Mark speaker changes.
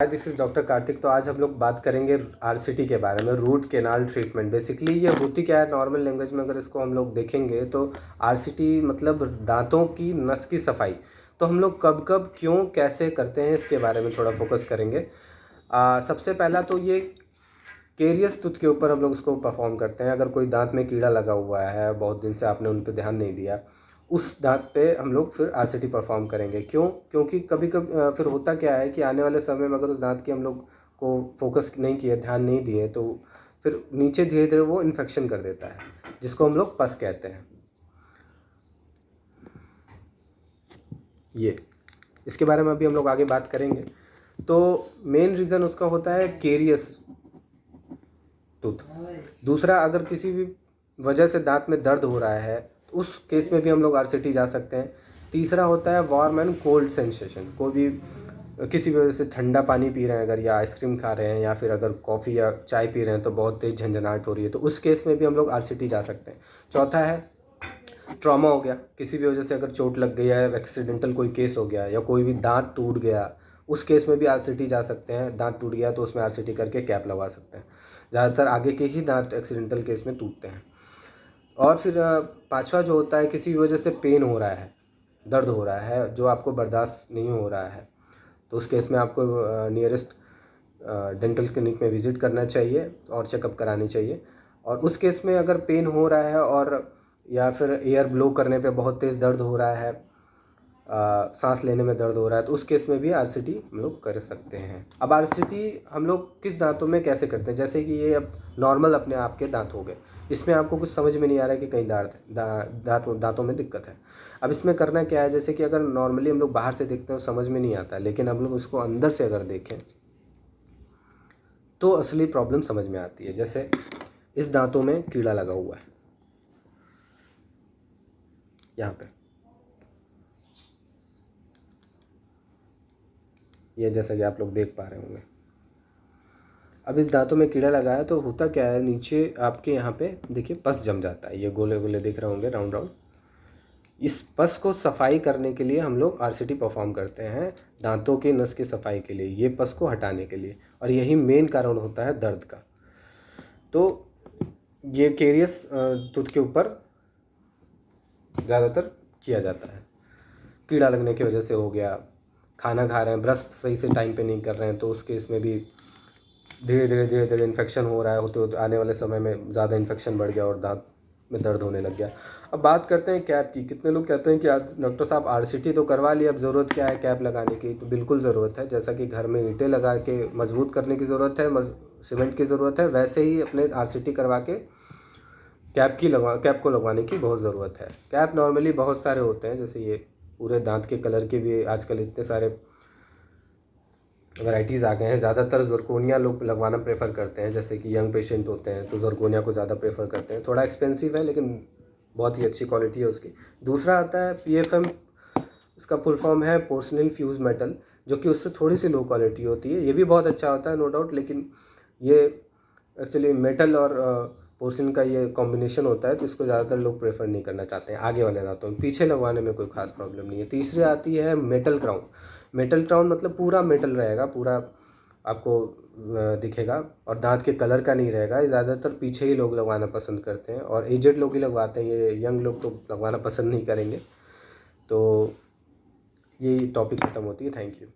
Speaker 1: Hi, this is doctor Kartik. तो आज हम लोग बात करेंगे आरसीटी के बारे में, रूट कैनाल ट्रीटमेंट। बेसिकली ये होती क्या है, नॉर्मल लैंग्वेज में अगर इसको हम लोग देखेंगे तो आरसीटी मतलब दांतों की नस की सफाई। तो हम लोग कब कब क्यों कैसे करते हैं इसके बारे में थोड़ा फोकस करेंगे। सबसे पहला तो ये केरियस टूथ के ऊपर हम लोग उसको परफॉर्म करते हैं। अगर कोई दांत में कीड़ा लगा हुआ है, बहुत दिन से आपने उन पर ध्यान नहीं दिया, उस दांत पे हम लोग फिर आरसीटी परफॉर्म करेंगे। क्यों? क्योंकि कभी कभी फिर होता क्या है कि आने वाले समय में अगर उस दांत की हम लोग को फोकस नहीं किए, ध्यान नहीं दिए, तो फिर नीचे धीरे धीरे वो इन्फेक्शन कर देता है, जिसको हम लोग पस कहते हैं। ये इसके बारे में अभी हम लोग आगे बात करेंगे। तो मेन रीज़न उसका होता है केरियस टूथ। दूसरा, अगर किसी भी वजह से दांत में दर्द हो रहा है तो उस केस में भी हम लोग आरसीटी जा सकते हैं। तीसरा होता है वार्म एंड कोल्ड सेंसेशन। कोई भी किसी भी वजह से ठंडा पानी पी रहे हैं अगर, या आइसक्रीम खा रहे हैं, या फिर अगर कॉफ़ी या चाय पी रहे हैं तो बहुत तेज़ झंझनाहट हो रही है, तो उस केस में भी हम लोग आरसीटी जा सकते हैं। चौथा है ट्रॉमा हो गया, किसी भी वजह से अगर चोट लग गई है, एक्सीडेंटल कोई केस हो गया, या कोई भी दांत टूट गया, उस केस में भी आरसीटी जा सकते हैं। दांत टूट गया तो उसमें आरसीटी करके कैप लगवा सकते हैं। ज़्यादातर आगे के ही दांत एक्सीडेंटल केस में टूटते हैं। और फिर पांचवा जो होता है, किसी भी वजह से पेन हो रहा है, दर्द हो रहा है जो आपको बर्दाश्त नहीं हो रहा है, तो उस केस में आपको नियरेस्ट डेंटल क्लिनिक में विज़िट करना चाहिए और चेकअप करानी चाहिए। और उस केस में अगर पेन हो रहा है और या फिर एयर ब्लो करने पे बहुत तेज़ दर्द हो रहा है, सांस लेने में दर्द हो रहा है, तो उस केस में भी आरसीटी हम लोग कर सकते हैं। अब आरसीटी हम लोग किस दांतों में कैसे करते हैं, जैसे कि ये अब नॉर्मल अपने आप के दांत हो गए, इसमें आपको कुछ समझ में नहीं आ रहा है कि कहीं दांतों में दिक्कत है। अब इसमें करना क्या है, जैसे कि अगर नॉर्मली हम लोग बाहर से देखते हैं तो समझ में नहीं आता, लेकिन हम लोग इसको अंदर से अगर देखें तो असली प्रॉब्लम समझ में आती है। जैसे इस दांतों में कीड़ा लगा हुआ है, यहाँ पे ये जैसा कि आप लोग देख पा रहे होंगे। अब इस दांतों में कीड़ा लगा है तो होता क्या है, नीचे आपके यहाँ पे देखिए पस जम जाता है, ये गोले गोले दिख रहे होंगे, राउंड राउंड। इस पस को सफाई करने के लिए हम लोग आरसीटी परफॉर्म करते हैं, दांतों के नस की सफाई के लिए, ये पस को हटाने के लिए, और यही मेन कारण होता है दर्द का। तो ये केरियस टूथ के ऊपर ज़्यादातर किया जाता है। कीड़ा लगने की वजह से हो गया, खाना खा रहे हैं, ब्रश सही से टाइम पे नहीं कर रहे हैं, तो उस केस में भी धीरे धीरे इन्फेक्शन हो रहा है, होते होते आने वाले समय में ज़्यादा इन्फेक्शन बढ़ गया और दांत में दर्द होने लग गया। अब बात करते हैं कैप की। कितने लोग कहते हैं कि डॉक्टर साहब आरसीटी तो करवा लिया, अब ज़रूरत क्या है कैप लगाने की। तो बिल्कुल ज़रूरत है। जैसा कि घर में ईंटें लगा के मजबूत करने की ज़रूरत है, सीमेंट की ज़रूरत है, वैसे ही अपने आरसीटी करवा के कैप को लगवाने की बहुत ज़रूरत है। कैप नॉर्मली बहुत सारे होते हैं, जैसे ये पूरे दांत के कलर के भी आजकल इतने सारे वैराइटीज़ आ गए हैं। ज़्यादातर ज़रकोनिया लोग लगवाना प्रेफर करते हैं, जैसे कि यंग पेशेंट होते हैं तो ज़रकोनिया को ज़्यादा प्रेफर करते हैं। थोड़ा एक्सपेंसिव है लेकिन बहुत ही अच्छी क्वालिटी है उसकी। दूसरा आता है पीएफएम, इसका फुल फॉर्म है पोर्सलिन फ्यूज मेटल, जो कि उससे थोड़ी सी लो क्वालिटी होती है। ये भी बहुत अच्छा होता है नो डाउट, लेकिन ये एक्चुअली मेटल और पोर्सिन का ये कॉम्बिनेशन होता है, तो इसको ज़्यादातर लोग प्रेफर नहीं करना चाहते हैं आगे वाले दांतों में। पीछे लगवाने में कोई खास प्रॉब्लम नहीं है। तीसरी आती है मेटल क्राउन। मेटल क्राउन मतलब पूरा मेटल रहेगा, पूरा आपको दिखेगा और दांत के कलर का नहीं रहेगा। ये ज़्यादातर पीछे ही लोग लगवाना पसंद करते हैं और एजेड लोग ही लगवाते हैं, ये यंग लोग तो लगवाना पसंद नहीं करेंगे। तो ये टॉपिक ख़त्म होती है। Thank you.